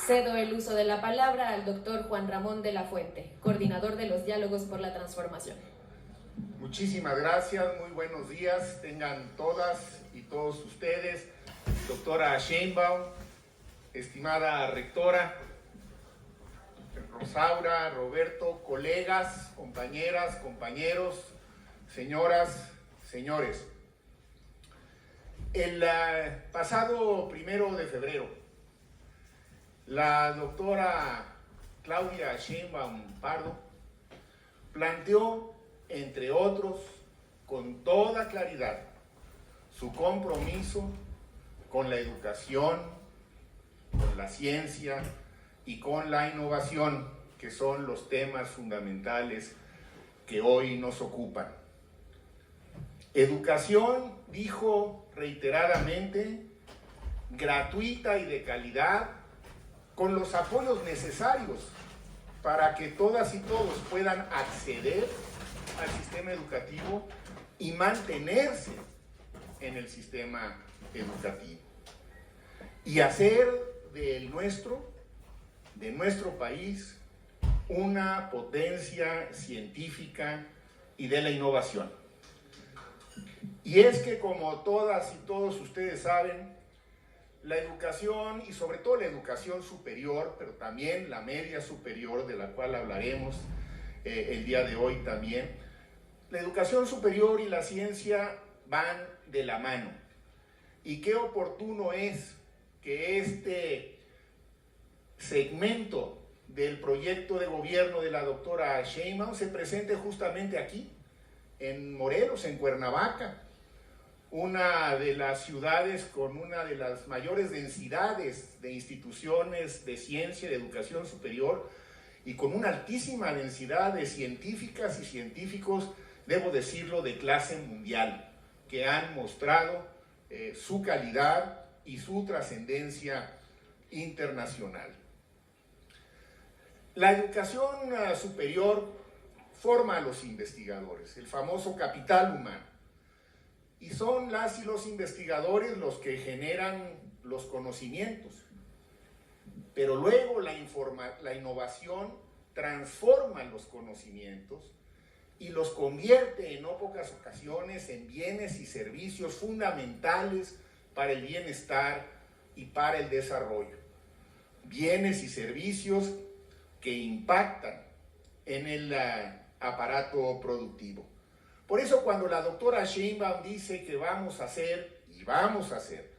Cedo el uso de la palabra al doctor Juan Ramón de la Fuente, coordinador de los Diálogos por la Transformación. Muchísimas gracias, muy buenos días, tengan todas y todos ustedes, doctora Sheinbaum, estimada rectora, Rosaura, Roberto, colegas, compañeras, compañeros, señoras, señores. El pasado 1 de febrero, la doctora Claudia Sheinbaum Pardo planteó, entre otros, con toda claridad, su compromiso con la educación, con la ciencia y con la innovación, que son los temas fundamentales que hoy nos ocupan. Educación, dijo reiteradamente, gratuita y de calidad, con los apoyos necesarios para que todas y todos puedan acceder al sistema educativo y mantenerse en el sistema educativo. Y hacer de nuestro país, una potencia científica y de la innovación. Y es que, como todas y todos ustedes saben, la educación, y sobre todo la educación superior, pero también la media superior, de la cual hablaremos el día de hoy también, la educación superior y la ciencia van de la mano. Y qué oportuno es que este segmento del proyecto de gobierno de la doctora Sheinbaum se presente justamente aquí, en Morelos, en Cuernavaca, una de las ciudades con una de las mayores densidades de instituciones de ciencia y de educación superior y con una altísima densidad de científicas y científicos, debo decirlo, de clase mundial, que han mostrado su calidad y su trascendencia internacional. La educación superior forma a los investigadores, el famoso capital humano. Y son las y los investigadores los que generan los conocimientos. Pero luego la innovación transforma los conocimientos y los convierte en no pocas ocasiones en bienes y servicios fundamentales para el bienestar y para el desarrollo. Bienes y servicios que impactan en el aparato productivo. Por eso, cuando la doctora Sheinbaum dice que vamos a hacer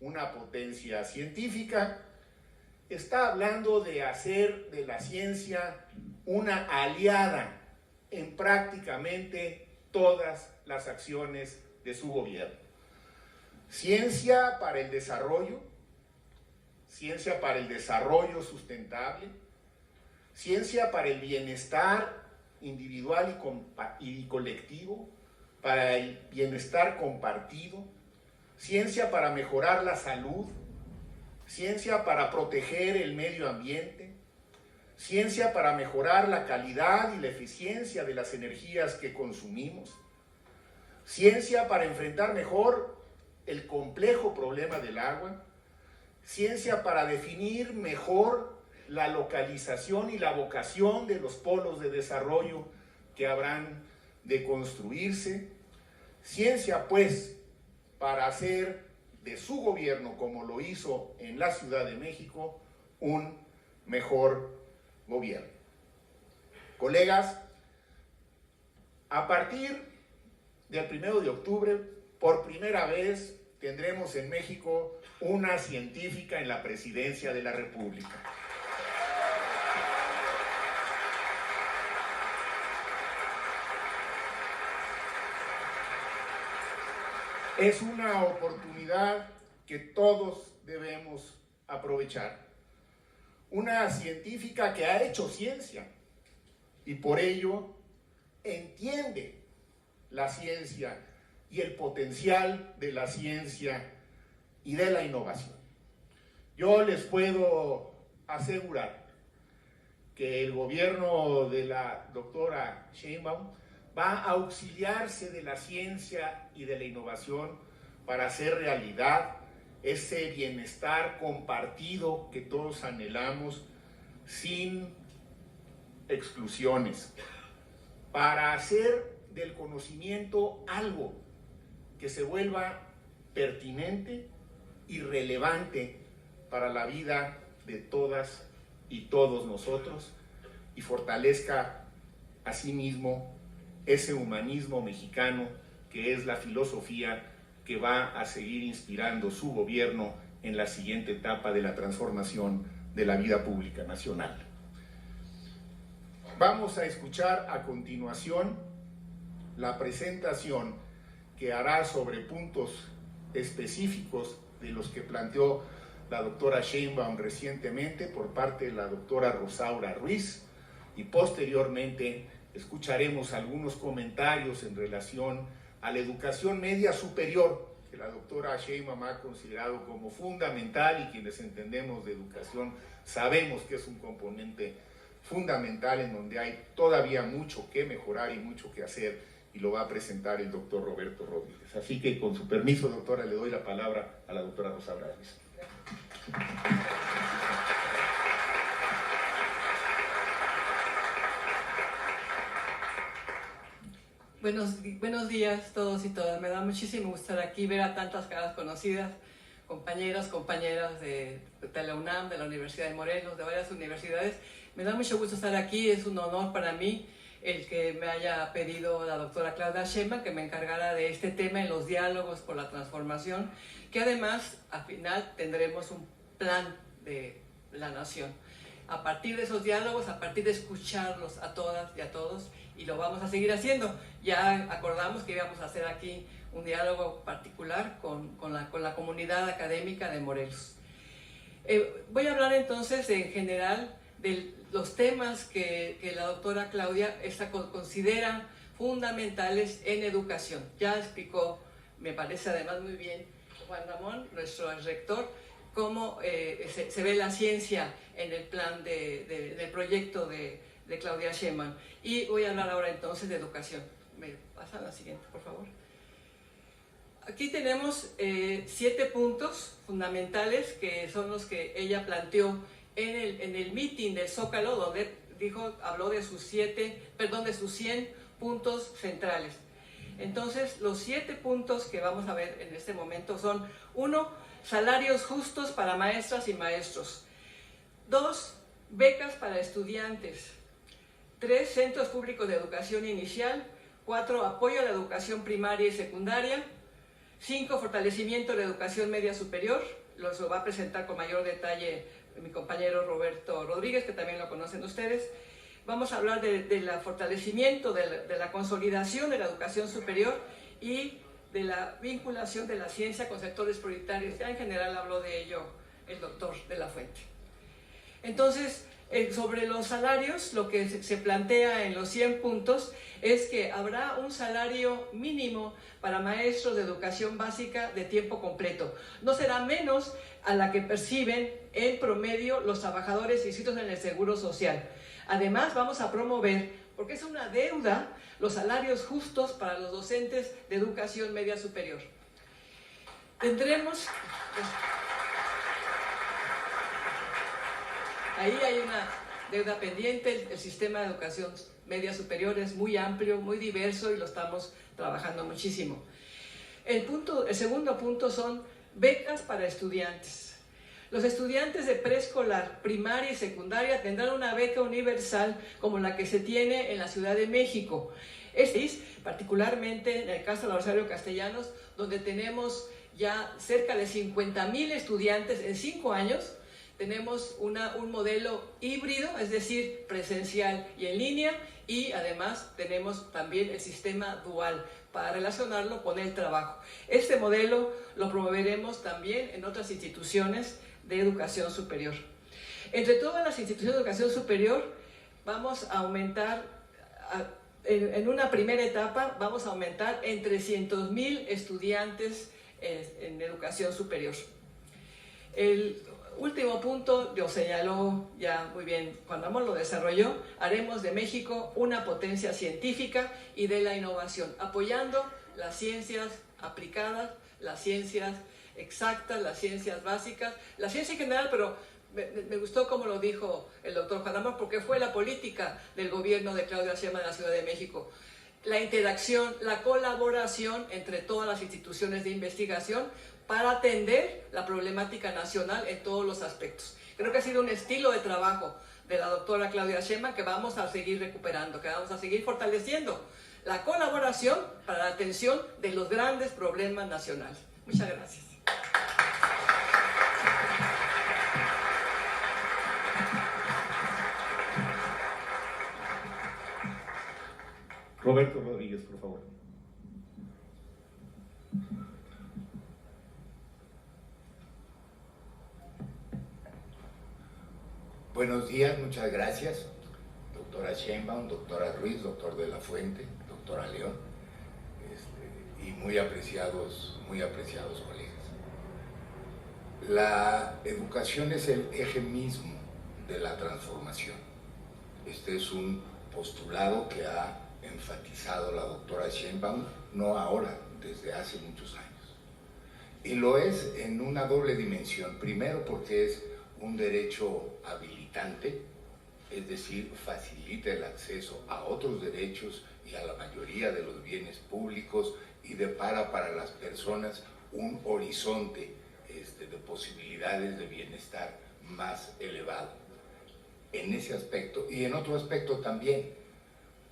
una potencia científica, está hablando de hacer de la ciencia una aliada en prácticamente todas las acciones de su gobierno. Ciencia para el desarrollo sustentable, ciencia para el bienestar individual y colectivo, para el bienestar compartido, ciencia para mejorar la salud, ciencia para proteger el medio ambiente, ciencia para mejorar la calidad y la eficiencia de las energías que consumimos, ciencia para enfrentar mejor el complejo problema del agua, ciencia para definir mejor la localización y la vocación de los polos de desarrollo que habrán de construirse. Ciencia, pues, para hacer de su gobierno, como lo hizo en la Ciudad de México, un mejor gobierno. Colegas, a partir del 1 de octubre, por primera vez, tendremos en México una científica en la presidencia de la República. Es una oportunidad que todos debemos aprovechar. Una científica que ha hecho ciencia y por ello entiende la ciencia y el potencial de la ciencia y de la innovación. Yo les puedo asegurar que el gobierno de la doctora Sheinbaum va a auxiliarse de la ciencia y de la innovación para hacer realidad ese bienestar compartido que todos anhelamos sin exclusiones, para hacer del conocimiento algo que se vuelva pertinente y relevante para la vida de todas y todos nosotros y fortalezca asimismo ese humanismo mexicano que es la filosofía que va a seguir inspirando su gobierno en la siguiente etapa de la transformación de la vida pública nacional. Vamos a escuchar a continuación la presentación que hará sobre puntos específicos de los que planteó la doctora Sheinbaum recientemente por parte de la doctora Rosaura Ruiz, y posteriormente escucharemos algunos comentarios en relación a la educación media superior, que la doctora Sheinbaum ha considerado como fundamental, y quienes entendemos de educación sabemos que es un componente fundamental en donde hay todavía mucho que mejorar y mucho que hacer, y lo va a presentar el doctor Roberto Rodríguez. Así que, con su permiso, doctora, le doy la palabra a la doctora Rosaura Ruiz. Buenos días todos y todas. Me da muchísimo gusto estar aquí, ver a tantas caras conocidas, compañeras de la UNAM, de la Universidad de Morelos, de varias universidades. Me da mucho gusto estar aquí, es un honor para mí el que me haya pedido la doctora Claudia Sheinbaum que me encargara de este tema en los diálogos por la transformación, que además al final tendremos un plan de la nación. A partir de esos diálogos, a partir de escucharlos a todas y a todos, y lo vamos a seguir haciendo. Ya acordamos que íbamos a hacer aquí un diálogo particular con la comunidad académica de Morelos. Voy a hablar entonces en general de los temas que la doctora Claudia considera fundamentales en educación. Ya explicó, me parece además muy bien, Juan Ramón, nuestro rector, cómo se ve la ciencia en el plan del proyecto de Claudia Sheinbaum. Y voy a hablar ahora entonces de educación. ¿Me pasan la siguiente, por favor? Aquí tenemos 7 puntos fundamentales que son los que ella planteó en el meeting del Zócalo, donde habló de sus 100 puntos centrales. Entonces, los 7 puntos que vamos a ver en este momento son: 1, salarios justos para maestras y maestros; 2, becas para estudiantes; 3, centros públicos de educación inicial; 4, apoyo a la educación primaria y secundaria; 5, fortalecimiento de la educación media superior. Lo va a presentar con mayor detalle mi compañero Roberto Rodríguez, que también lo conocen ustedes. Vamos a hablar del fortalecimiento, de la consolidación de la educación superior y de la vinculación de la ciencia con sectores prioritarios. Ya en general habló de ello el doctor de la Fuente. Entonces, sobre los salarios, lo que se plantea en los 100 puntos es que habrá un salario mínimo para maestros de educación básica de tiempo completo. No será menos a la que perciben en promedio los trabajadores inscritos en el Seguro Social. Además, vamos a promover, porque es una deuda, los salarios justos para los docentes de educación media superior. Tendremos... Ahí hay una deuda pendiente. El sistema de educación media superior es muy amplio, muy diverso, y lo estamos trabajando muchísimo. El segundo punto son becas para estudiantes. Los estudiantes de preescolar, primaria y secundaria tendrán una beca universal como la que se tiene en la Ciudad de México. Particularmente en el caso de Rosario Castellanos, donde tenemos ya cerca de 50,000 estudiantes en 5 años. Tenemos un modelo híbrido, es decir, presencial y en línea, y además tenemos también el sistema dual para relacionarlo con el trabajo. Este modelo lo promoveremos también en otras instituciones de educación superior. Entre todas las instituciones de educación superior vamos a aumentar, en una primera etapa, vamos a aumentar en 300,000 estudiantes en educación superior. El último punto, lo señaló ya muy bien Juan Ramón, lo desarrolló: haremos de México una potencia científica y de la innovación, apoyando las ciencias aplicadas, las ciencias exactas, las ciencias básicas, la ciencia en general, pero me gustó como lo dijo el doctor Juan Ramón, porque fue la política del gobierno de Claudia Sheinbaum en la Ciudad de México. La interacción, la colaboración entre todas las instituciones de investigación para atender la problemática nacional en todos los aspectos. Creo que ha sido un estilo de trabajo de la doctora Claudia Sheinbaum que vamos a seguir recuperando, que vamos a seguir fortaleciendo. La colaboración para la atención de los grandes problemas nacionales. Muchas gracias. Roberto Rodríguez, por favor. Buenos días, muchas gracias, doctora Sheinbaum, doctora Ruiz, doctor de la Fuente, doctora León, y muy apreciados colegas. La educación es el eje mismo de la transformación. Este es un postulado que ha enfatizado la doctora Sheinbaum, no ahora, desde hace muchos años. Y lo es en una doble dimensión. Primero, porque es un derecho habilitante, es decir, facilita el acceso a otros derechos y a la mayoría de los bienes públicos y depara para las personas un horizonte de posibilidades de bienestar más elevado. En ese aspecto y en otro aspecto también,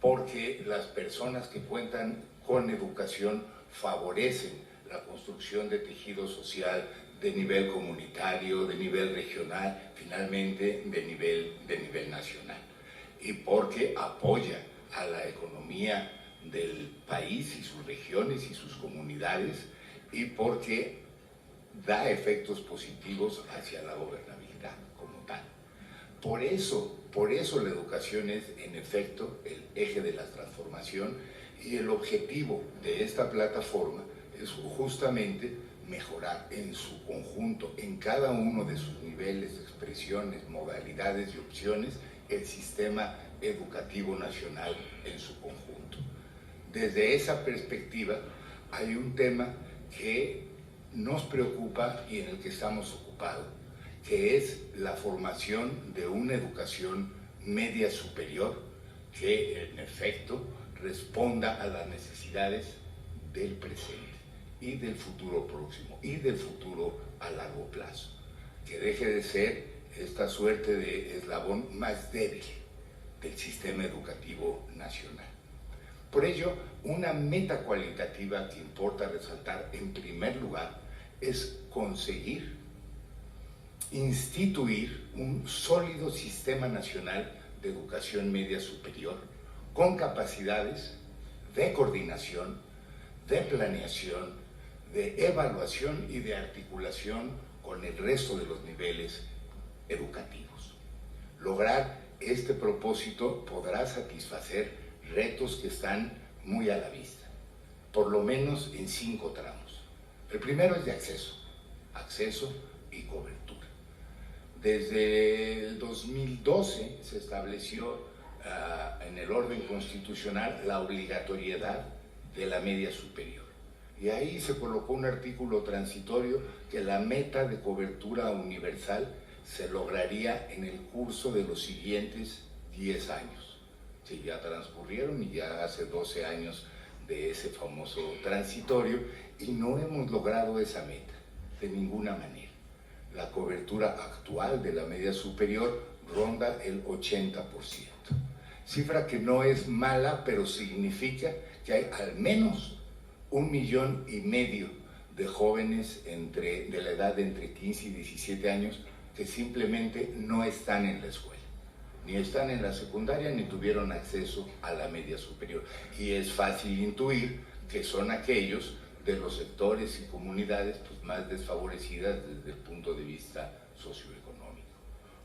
porque las personas que cuentan con educación favorecen la construcción de tejido social de nivel comunitario, de nivel regional, finalmente de nivel nacional, y porque apoya a la economía del país y sus regiones y sus comunidades, y porque da efectos positivos hacia la gobernabilidad como tal. Por eso la educación es, en efecto, el eje de la transformación, y el objetivo de esta plataforma es justamente mejorar en su conjunto, en cada uno de sus niveles, expresiones, modalidades y opciones, el sistema educativo nacional en su conjunto. Desde esa perspectiva, hay un tema que nos preocupa y en el que estamos ocupados, que es la formación de una educación media superior que, en efecto, responda a las necesidades del presente y del futuro próximo y del futuro a largo plazo, que deje de ser esta suerte de eslabón más débil del sistema educativo nacional. Por ello, una meta cualitativa que importa resaltar en primer lugar es conseguir instituir un sólido sistema nacional de educación media superior con capacidades de coordinación, de planeación, de evaluación y de articulación con el resto de los niveles educativos. Lograr este propósito podrá satisfacer retos que están muy a la vista, por lo menos en 5 tramos. El primero es de acceso y cobertura. Desde el 2012 se estableció en el orden constitucional la obligatoriedad de la media superior. Y ahí se colocó un artículo transitorio que la meta de cobertura universal se lograría en el curso de los siguientes 10 años. Sí, ya transcurrieron y ya hace 12 años de ese famoso transitorio y no hemos logrado esa meta de ninguna manera. La cobertura actual de la media superior ronda el 80%. Cifra que no es mala, pero significa que hay al menos 1,5 millones de jóvenes de la edad de entre 15 y 17 años que simplemente no están en la escuela, ni están en la secundaria, ni tuvieron acceso a la media superior. Y es fácil intuir que son aquellos de los sectores y comunidades más desfavorecidas desde el punto de vista socioeconómico.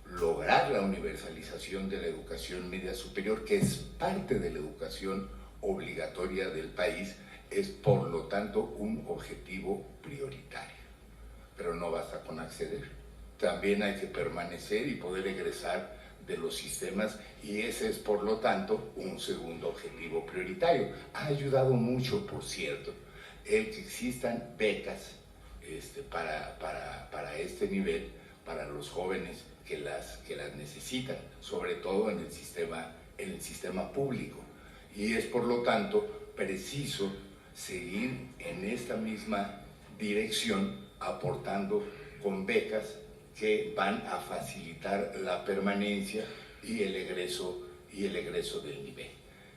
Lograr la universalización de la educación media superior, que es parte de la educación obligatoria del país, es por lo tanto un objetivo prioritario. Pero no basta con acceder, también hay que permanecer y poder egresar de los sistemas, y ese es por lo tanto un segundo objetivo prioritario. Ha ayudado mucho, por cierto, el que existan becas para este nivel, para los jóvenes que las necesitan, sobre todo en el sistema público. Y es por lo tanto preciso seguir en esta misma dirección, aportando con becas que van a facilitar la permanencia y el egreso del nivel.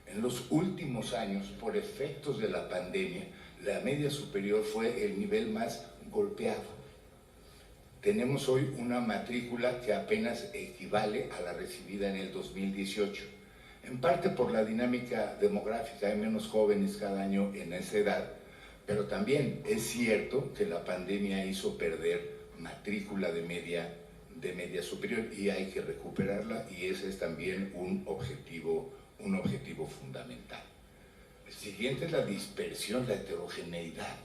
En los últimos años, por efectos de la pandemia, la media superior fue el nivel más golpeado. Tenemos hoy una matrícula que apenas equivale a la recibida en el 2018, en parte por la dinámica demográfica, hay menos jóvenes cada año en esa edad, pero también es cierto que la pandemia hizo perder matrícula de media superior y hay que recuperarla, y ese es también un objetivo fundamental. El siguiente es la dispersión, la heterogeneidad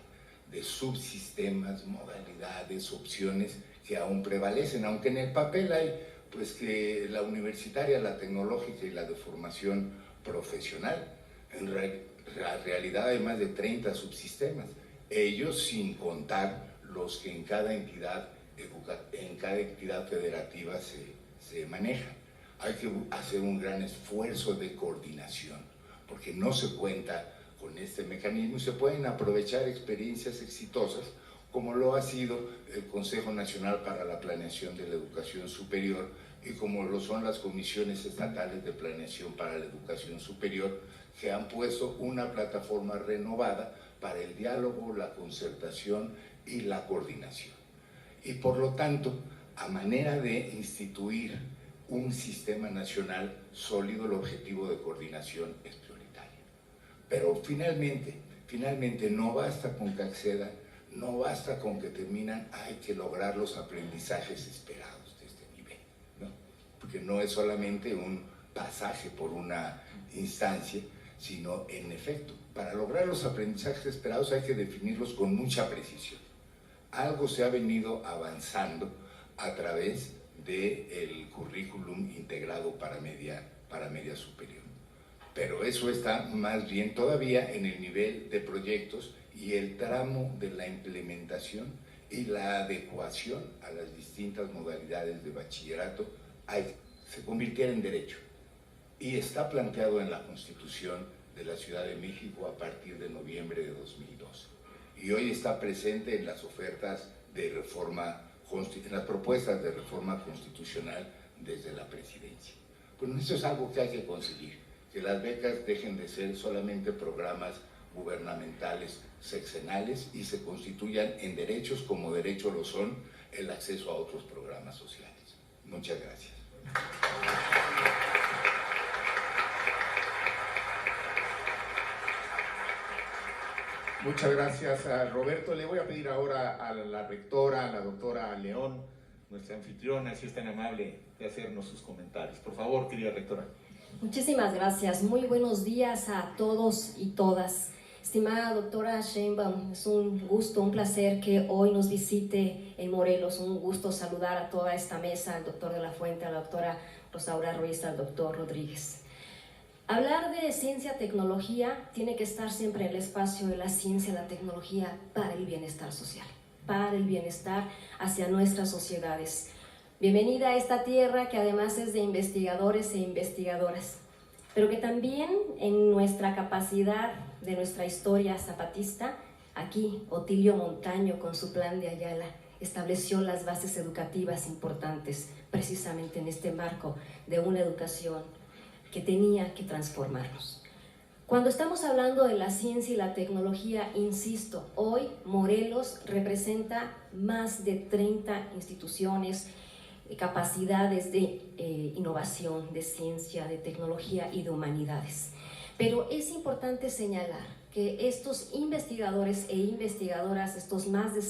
de subsistemas, modalidades, opciones que aún prevalecen, aunque en el papel hay pues que la universitaria, la tecnológica y la de formación profesional. En realidad hay más de 30 subsistemas, ellos sin contar los que en cada entidad federativa se manejan. Hay que hacer un gran esfuerzo de coordinación, porque no se cuenta con este mecanismo y se pueden aprovechar experiencias exitosas, como lo ha sido el Consejo Nacional para la Planeación de la Educación Superior y como lo son las comisiones estatales de planeación para la educación superior, que han puesto una plataforma renovada para el diálogo, la concertación y la coordinación. Y por lo tanto, a manera de instituir un sistema nacional sólido, el objetivo de coordinación es prioritario. Pero finalmente no basta con que accedan, no basta con que terminan, hay que lograr los aprendizajes esperados de este nivel, ¿no? Porque no es solamente un pasaje por una instancia, sino en efecto, para lograr los aprendizajes esperados hay que definirlos con mucha precisión. Algo se ha venido avanzando a través del currículum integrado para media superior. Pero eso está más bien todavía en el nivel de proyectos y el tramo de la implementación y la adecuación a las distintas modalidades de bachillerato se convirtiera en derecho. Y está planteado en la Constitución de la Ciudad de México a partir de noviembre de 2012. Y hoy está presente en las ofertas de reforma, en las propuestas de reforma constitucional desde la presidencia. Bueno, eso es algo que hay que conseguir, que las becas dejen de ser solamente programas gubernamentales sexenales y se constituyan en derechos, como derecho lo son el acceso a otros programas sociales. Muchas gracias. Muchas gracias a Roberto. Le voy a pedir ahora a la rectora, a la doctora León, nuestra anfitriona, si es tan amable de hacernos sus comentarios. Por favor, querida rectora. Muchísimas gracias. Muy buenos días a todos y todas. Estimada doctora Sheinbaum, es un gusto, un placer que hoy nos visite en Morelos. Un gusto saludar a toda esta mesa, al doctor de la Fuente, a la doctora Rosaura Ruiz, al doctor Rodríguez. Hablar de ciencia, tecnología, tiene que estar siempre en el espacio de la ciencia, la tecnología para el bienestar social, para el bienestar hacia nuestras sociedades. Bienvenida a esta tierra que además es de investigadores e investigadoras, pero que también en nuestra capacidad de nuestra historia zapatista, aquí Otilio Montaño con su plan de Ayala estableció las bases educativas importantes precisamente en este marco de una educación que tenía que transformarnos. Cuando estamos hablando de la ciencia y la tecnología, insisto, hoy Morelos representa más de 30 instituciones, capacidades de innovación, de ciencia, de tecnología y de humanidades. Pero es importante señalar que estos investigadores e investigadoras, estos más de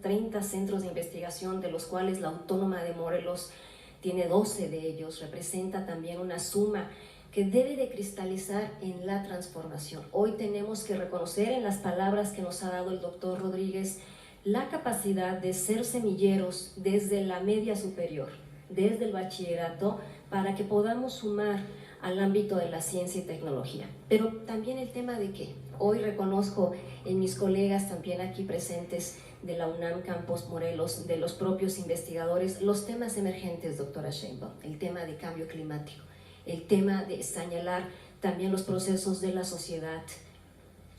30 centros de investigación, de los cuales la Autónoma de Morelos tiene 12 de ellos, representa también una suma que debe de cristalizar en la transformación. Hoy tenemos que reconocer en las palabras que nos ha dado el doctor Rodríguez la capacidad de ser semilleros desde la media superior, desde el bachillerato, para que podamos sumar al ámbito de la ciencia y tecnología. Pero también el tema de que hoy reconozco en mis colegas también aquí presentes de la UNAM Campus Morelos, de los propios investigadores, los temas emergentes, doctora Sheinbaum, el tema de cambio climático, el tema de señalar también los procesos de la sociedad,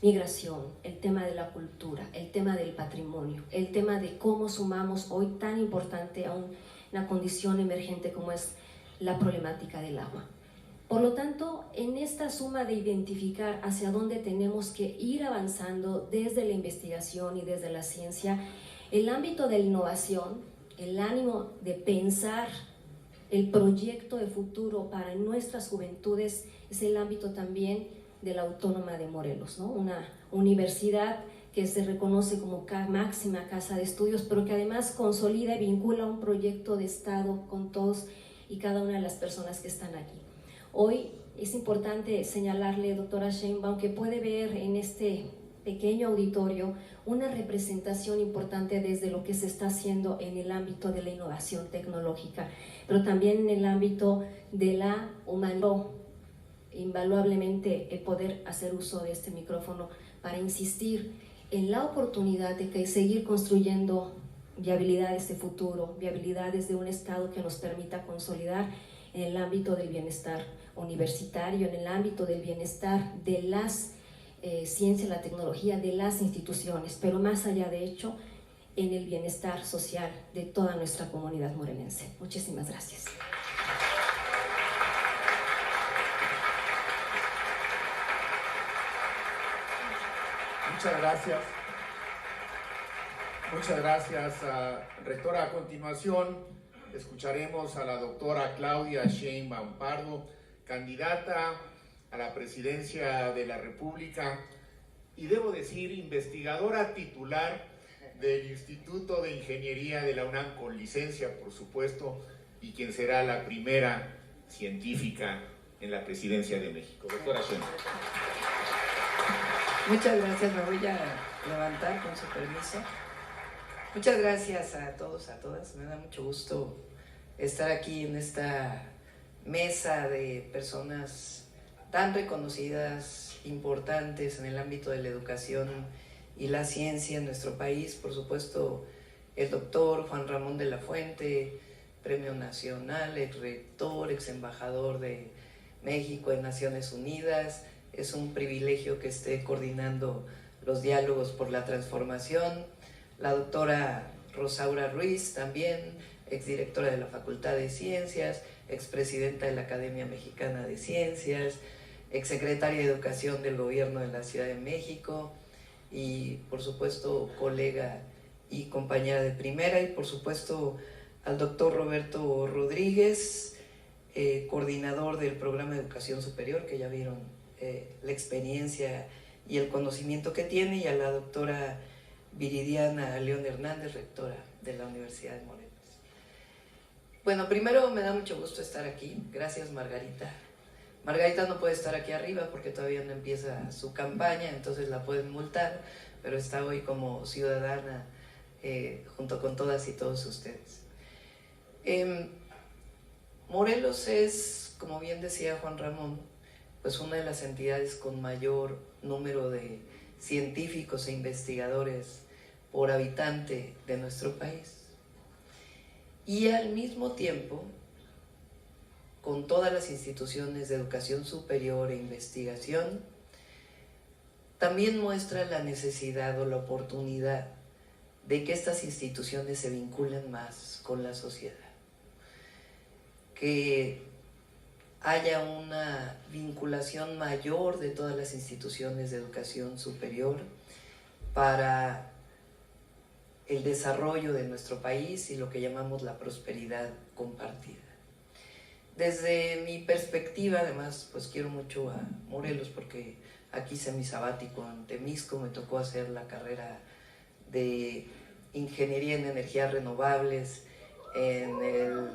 migración, el tema de la cultura, el tema del patrimonio, el tema de cómo sumamos hoy tan importante a una condición emergente como es la problemática del agua. Por lo tanto, en esta suma de identificar hacia dónde tenemos que ir avanzando desde la investigación y desde la ciencia, el ámbito de la innovación, el ánimo de pensar el proyecto de futuro para nuestras juventudes es el ámbito también de la Autónoma de Morelos, ¿no? Una universidad que se reconoce como máxima casa de estudios, pero que además consolida y vincula un proyecto de Estado con todos y cada una de las personas que están aquí. Hoy es importante señalarle, doctora Sheinbaum, que puede ver en este pequeño auditorio una representación importante desde lo que se está haciendo en el ámbito de la innovación tecnológica, pero también en el ámbito de la humanidad. Invaluablemente el poder hacer uso de este micrófono para insistir en la oportunidad de que seguir construyendo viabilidades de futuro, viabilidades de un Estado que nos permita consolidar en el ámbito del bienestar universitario, en el ámbito del bienestar de las ciencias, la tecnología, de las instituciones, pero más allá de hecho, en el bienestar social de toda nuestra comunidad morelense. Muchísimas gracias. Muchas gracias. Muchas gracias, rectora. A continuación, escucharemos a la doctora Claudia Sheinbaum Pardo, candidata a la presidencia de la República y, debo decir, investigadora titular del Instituto de Ingeniería de la UNAM, con licencia, por supuesto, y quien será la primera científica en la presidencia de México. Doctora Sheinbaum. Muchas gracias, me voy a levantar con su permiso. Muchas gracias a todos, a todas. Me da mucho gusto estar aquí en esta mesa de personas tan reconocidas, importantes en el ámbito de la educación y la ciencia en nuestro país. Por supuesto, el doctor Juan Ramón de la Fuente, Premio Nacional, ex rector, ex embajador de México en Naciones Unidas. Es un privilegio que esté coordinando los diálogos por la transformación. La doctora Rosaura Ruiz, también exdirectora de la Facultad de Ciencias, expresidenta de la Academia Mexicana de Ciencias, exsecretaria de Educación del Gobierno de la Ciudad de México y, por supuesto, colega y compañera de primera. Y, por supuesto, al doctor Roberto Rodríguez, coordinador del Programa de Educación Superior, que ya vieron la experiencia y el conocimiento que tiene, y a la doctora Viridiana León Hernández, rectora de la Universidad de Morelos. Bueno, primero me da mucho gusto estar aquí. Gracias, Margarita. Margarita no puede estar aquí arriba porque todavía no empieza su campaña, entonces la pueden multar, pero está hoy como ciudadana junto con todas y todos ustedes. Morelos es, como bien decía Juan Ramón, pues una de las entidades con mayor número de científicos e investigadores por habitante de nuestro país. Y al mismo tiempo, con todas las instituciones de educación superior e investigación, también muestra la necesidad o la oportunidad de que estas instituciones se vinculen más con la sociedad, que haya una vinculación mayor de todas las instituciones de educación superior para el desarrollo de nuestro país y lo que llamamos la prosperidad compartida. Desde mi perspectiva, además, pues quiero mucho a Morelos porque aquí hice mi sabático en Temisco, me tocó hacer la carrera de Ingeniería en Energías Renovables, en el...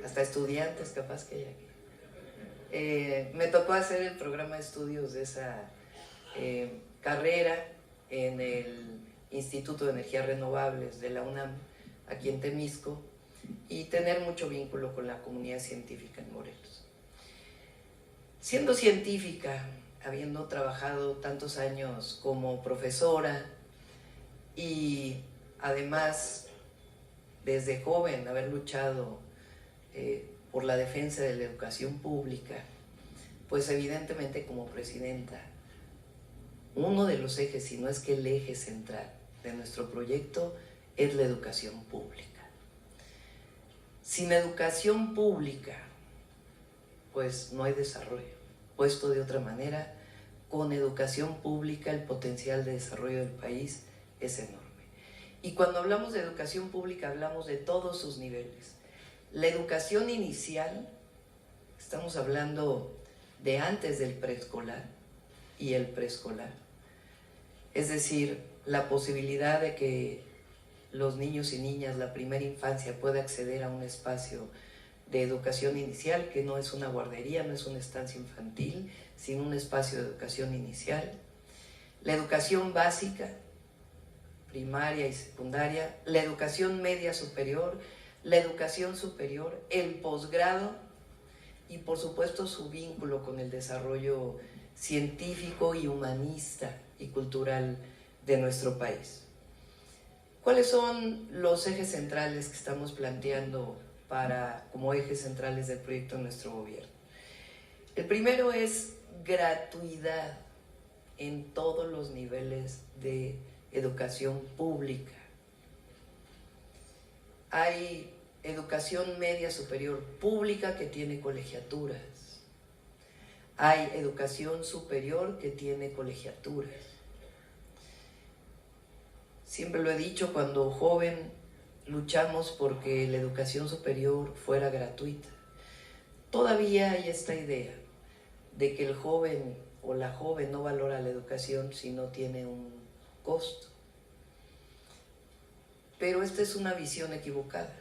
hasta estudiantes capaz que hay aquí. Me tocó hacer el programa de estudios de esa carrera en el Instituto de Energías Renovables de la UNAM, aquí en Temisco, y tener mucho vínculo con la comunidad científica en Morelos. Siendo científica, habiendo trabajado tantos años como profesora y además desde joven haber luchado por la defensa de la educación pública, pues evidentemente como presidenta, uno de los ejes, si no es que el eje central de nuestro proyecto, es la educación pública. Sin educación pública, pues no hay desarrollo. Puesto de otra manera, con educación pública el potencial de desarrollo del país es enorme. Y cuando hablamos de educación pública hablamos de todos sus niveles. La educación inicial, estamos hablando de antes del preescolar y el preescolar. Es decir, la posibilidad de que los niños y niñas, la primera infancia, pueda acceder a un espacio de educación inicial, que no es una guardería, no es una estancia infantil, sino un espacio de educación inicial. La educación básica, primaria y secundaria, la educación media superior, la educación superior, el posgrado y por supuesto su vínculo con el desarrollo científico y humanista y cultural de nuestro país. ¿Cuáles son los ejes centrales que estamos planteando como ejes centrales del proyecto de nuestro gobierno? El primero es gratuidad en todos los niveles de educación pública. Hay educación media superior pública que tiene colegiaturas. Hay educación superior que tiene colegiaturas. Siempre lo he dicho, cuando joven luchamos porque la educación superior fuera gratuita. Todavía hay esta idea de que el joven o la joven no valora la educación si no tiene un costo. Pero esta es una visión equivocada,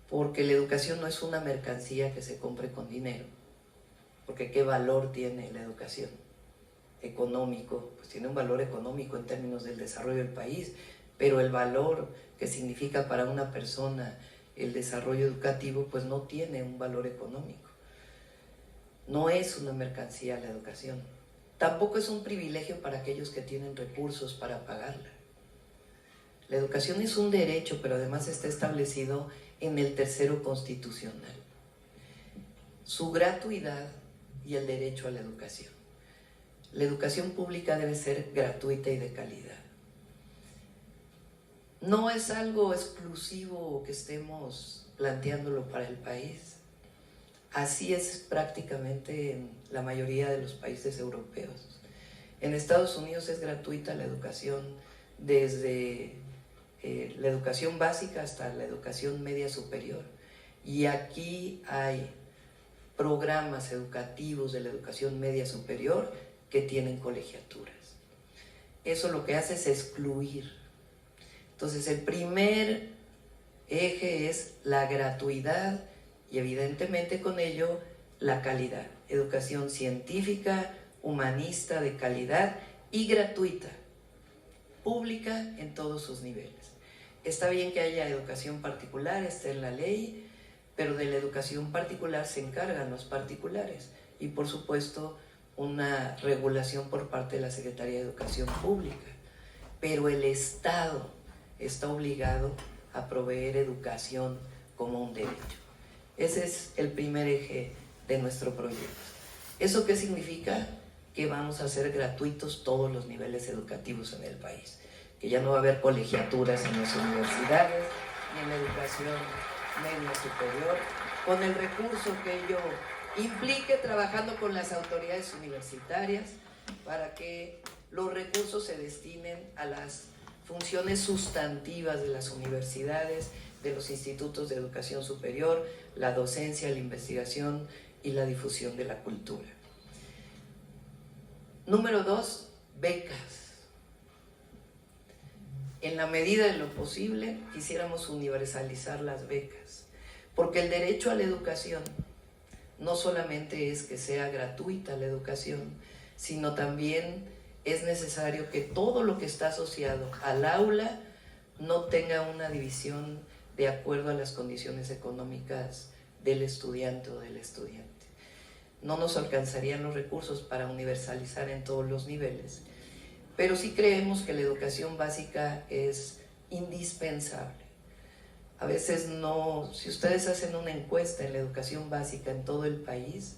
porque la educación no es una mercancía que se compre con dinero, porque ¿qué valor tiene la educación? Económico, pues tiene un valor económico en términos del desarrollo del país, pero el valor que significa para una persona el desarrollo educativo, pues no tiene un valor económico. No es una mercancía la educación. Tampoco es un privilegio para aquellos que tienen recursos para pagarla. La educación es un derecho, pero además está establecido en el tercero constitucional. Su gratuidad y el derecho a la educación. La educación pública debe ser gratuita y de calidad. No es algo exclusivo que estemos planteándolo para el país. Así es prácticamente en la mayoría de los países europeos. En Estados Unidos es gratuita la educación desde la educación básica hasta la educación media superior. Y aquí hay programas educativos de la educación media superior que tienen colegiaturas. Eso lo que hace es excluir. Entonces el primer eje es la gratuidad y evidentemente con ello la calidad. Educación científica, humanista, de calidad y gratuita, pública en todos sus niveles. Está bien que haya educación particular, está en la ley, pero de la educación particular se encargan los particulares y por supuesto una regulación por parte de la Secretaría de Educación Pública. Pero el Estado está obligado a proveer educación como un derecho. Ese es el primer eje de nuestro proyecto. ¿Eso qué significa? Que vamos a hacer gratuitos todos los niveles educativos en el país, que ya no va a haber colegiaturas en las universidades ni en la educación media superior, con el recurso que ello implique, trabajando con las autoridades universitarias para que los recursos se destinen a las funciones sustantivas de las universidades, de los institutos de educación superior, la docencia, la investigación y la difusión de la cultura. Número 2, becas. En la medida de lo posible, quisiéramos universalizar las becas, porque el derecho a la educación no solamente es que sea gratuita la educación, sino también es necesario que todo lo que está asociado al aula no tenga una división de acuerdo a las condiciones económicas del estudiante o del estudiante. No nos alcanzarían los recursos para universalizar en todos los niveles, pero sí creemos que la educación básica es indispensable. A veces no, si ustedes hacen una encuesta en la educación básica en todo el país,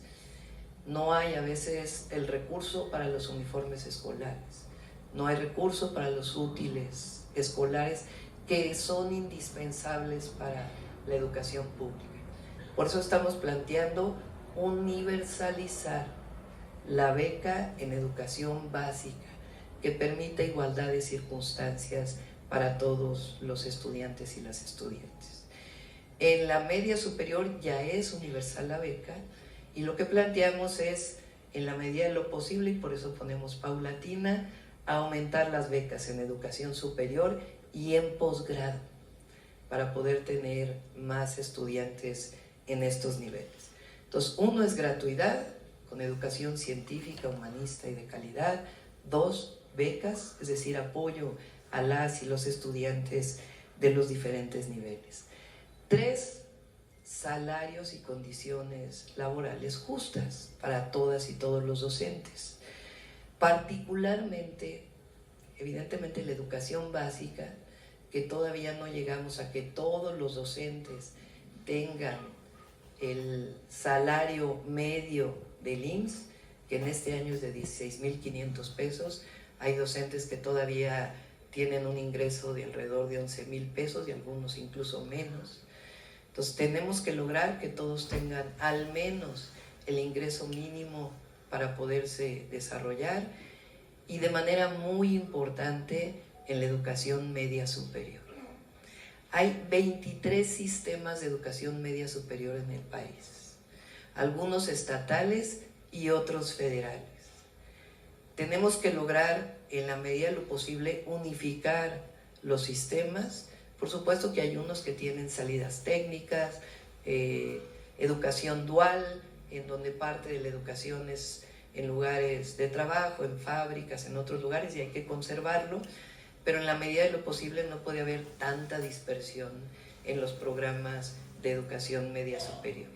no hay a veces el recurso para los uniformes escolares, no hay recurso para los útiles escolares que son indispensables para la educación pública. Por eso estamos planteando universalizar la beca en educación básica, que permita igualdad de circunstancias para todos los estudiantes y las estudiantes. En la media superior ya es universal la beca, y lo que planteamos es, en la medida de lo posible, y por eso ponemos paulatina, aumentar las becas en educación superior y en posgrado, para poder tener más estudiantes en estos niveles. Entonces, uno es gratuidad, con educación científica, humanista y de calidad. 2, becas, es decir, apoyo a las y los estudiantes de los diferentes niveles. 3, salarios y condiciones laborales justas para todas y todos los docentes. Particularmente, evidentemente, la educación básica, que todavía no llegamos a que todos los docentes tengan el salario medio del IMSS, que en este año es de 16,500 pesos. Hay docentes que todavía tienen un ingreso de alrededor de 11,000 pesos y algunos incluso menos. Entonces tenemos que lograr que todos tengan al menos el ingreso mínimo para poderse desarrollar, y de manera muy importante en la educación media superior. Hay 23 sistemas de educación media superior en el país, algunos estatales y otros federales. Tenemos que lograr, en la medida de lo posible, unificar los sistemas. Por supuesto que hay unos que tienen salidas técnicas, educación dual, en donde parte de la educación es en lugares de trabajo, en fábricas, en otros lugares, y hay que conservarlo, pero en la medida de lo posible no puede haber tanta dispersión en los programas de educación media superior.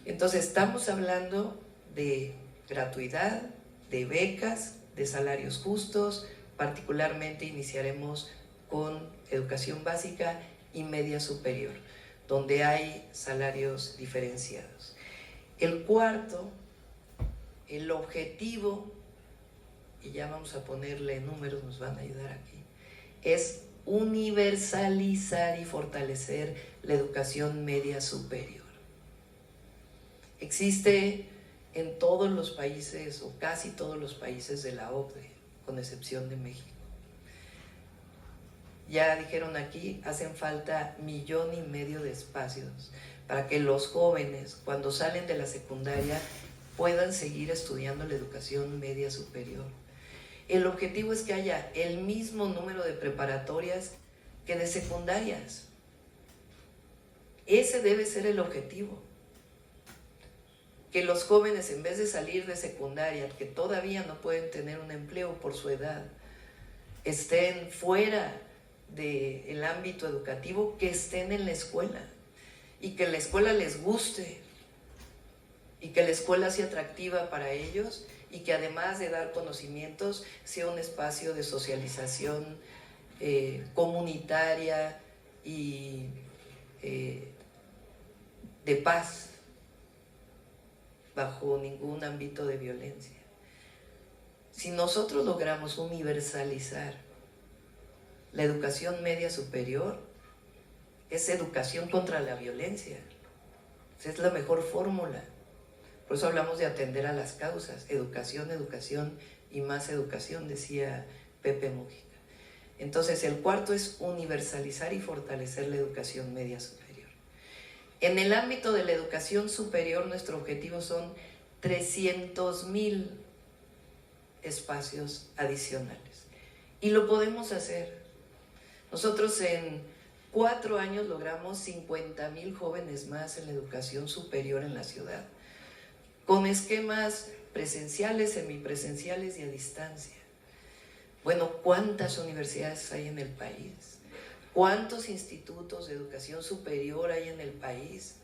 Entonces estamos hablando de gratuidad, de becas, de salarios justos. Particularmente iniciaremos con educación básica y media superior, donde hay salarios diferenciados. El cuarto, el objetivo, y ya vamos a ponerle números, nos van a ayudar aquí, es universalizar y fortalecer la educación media superior. Existe en todos los países, o casi todos los países de la OCDE, con excepción de México. Ya dijeron aquí, hacen falta 1,5 millones de espacios para que los jóvenes, cuando salen de la secundaria, puedan seguir estudiando la educación media superior. El objetivo es que haya el mismo número de preparatorias que de secundarias. Ese debe ser el objetivo. Que los jóvenes, en vez de salir de secundaria, que todavía no pueden tener un empleo por su edad, estén fuera del ámbito educativo, que estén en la escuela, y que la escuela les guste, y que la escuela sea atractiva para ellos, y que además de dar conocimientos, sea un espacio de socialización comunitaria y de paz, bajo ningún ámbito de violencia. Si nosotros logramos universalizar la educación media superior, es educación contra la violencia. Esa es la mejor fórmula. Por eso hablamos de atender a las causas. Educación, educación y más educación, decía Pepe Mújica. Entonces, el cuarto es universalizar y fortalecer la educación media superior. En el ámbito de la educación superior, nuestro objetivo son 300,000 espacios adicionales. Y lo podemos hacer. Nosotros en 4 años logramos 50,000 jóvenes más en la educación superior en la ciudad, con esquemas presenciales, semipresenciales y a distancia. Bueno, ¿cuántas universidades hay en el país? ¿Cuántos institutos de educación superior hay en el país?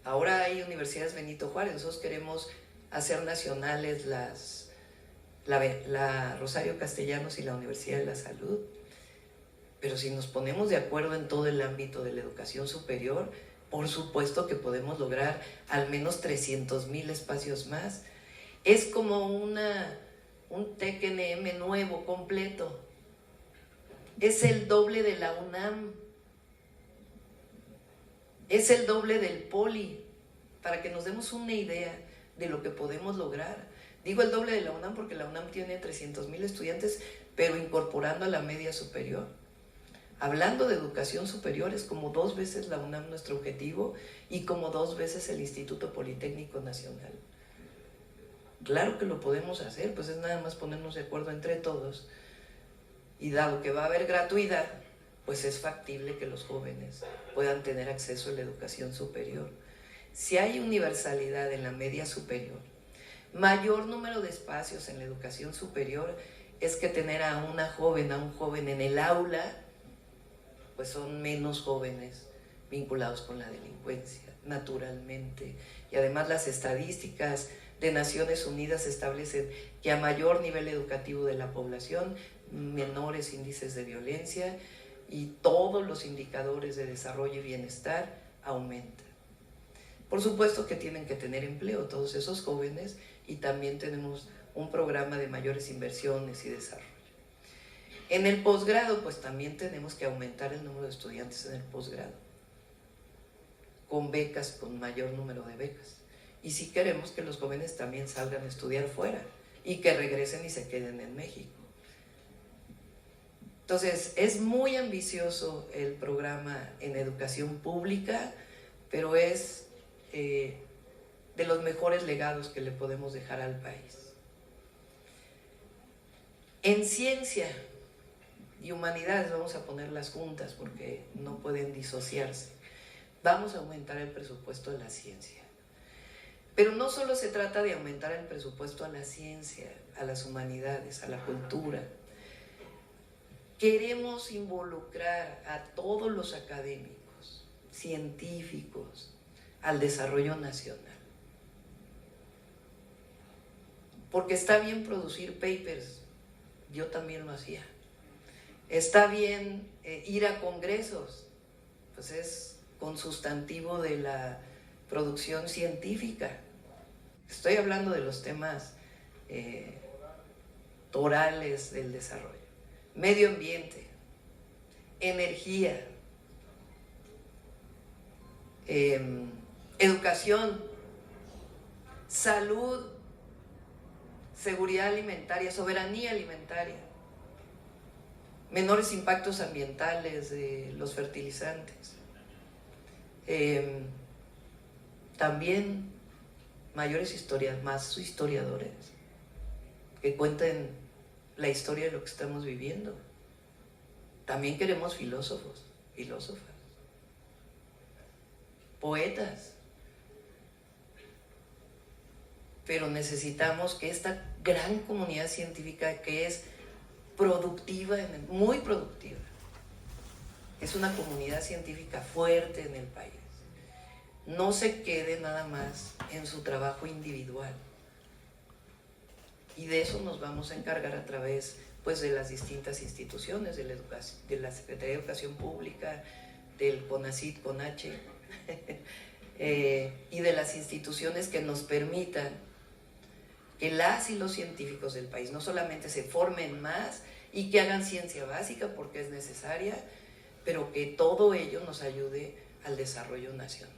Ahora hay universidades Benito Juárez. Nosotros queremos hacer nacionales las la Rosario Castellanos y la Universidad de la Salud. Pero si nos ponemos de acuerdo en todo el ámbito de la educación superior, por supuesto que podemos lograr al menos 300,000 espacios más. Es como un TEC-NM nuevo, completo. Es el doble de la UNAM. Es el doble del Poli, para que nos demos una idea de lo que podemos lograr. Digo el doble de la UNAM porque la UNAM tiene 300,000 estudiantes, pero incorporando a la media superior. Hablando de educación superior, es como 2 veces la UNAM nuestro objetivo y como 2 veces el Instituto Politécnico Nacional. Claro que lo podemos hacer, pues es nada más ponernos de acuerdo entre todos. Y dado que va a haber gratuidad, pues es factible que los jóvenes puedan tener acceso a la educación superior. Si hay universalidad en la media superior, mayor número de espacios en la educación superior es que tener a un joven en el aula, pues son menos jóvenes vinculados con la delincuencia, naturalmente. Y además las estadísticas de Naciones Unidas establecen que a mayor nivel educativo de la población, menores índices de violencia y todos los indicadores de desarrollo y bienestar aumentan. Por supuesto que tienen que tener empleo todos esos jóvenes y también tenemos un programa de mayores inversiones y desarrollo. En el posgrado, pues también tenemos que aumentar el número de estudiantes en el posgrado, con becas, con mayor número de becas. Y si queremos que los jóvenes también salgan a estudiar fuera y que regresen y se queden en México. Entonces, es muy ambicioso el programa en educación pública, pero es de los mejores legados que le podemos dejar al país. En ciencia y humanidades, vamos a ponerlas juntas porque no pueden disociarse, vamos a aumentar el presupuesto a la ciencia. Pero no solo se trata de aumentar el presupuesto a la ciencia, a las humanidades, a la cultura. Queremos involucrar a todos los académicos, científicos, al desarrollo nacional. Porque está bien producir papers, yo también lo hacía. Está bien ir a congresos, pues es consustantivo de la producción científica. Estoy hablando de los temas torales del desarrollo. Medio ambiente, energía, educación, salud, seguridad alimentaria, soberanía alimentaria, menores impactos ambientales de los fertilizantes, también más historiadores que cuenten la historia de lo que estamos viviendo. También queremos filósofos, filósofas, poetas, pero necesitamos que esta gran comunidad científica que es productiva, muy productiva, es una comunidad científica fuerte en el país, no se quede nada más en su trabajo individual. Y de eso nos vamos a encargar a través pues, de las distintas instituciones, de la Secretaría de Educación Pública, del CONACYT, CONACHE, y de las instituciones que nos permitan que las y los científicos del país no solamente se formen más y que hagan ciencia básica porque es necesaria, pero que todo ello nos ayude al desarrollo nacional.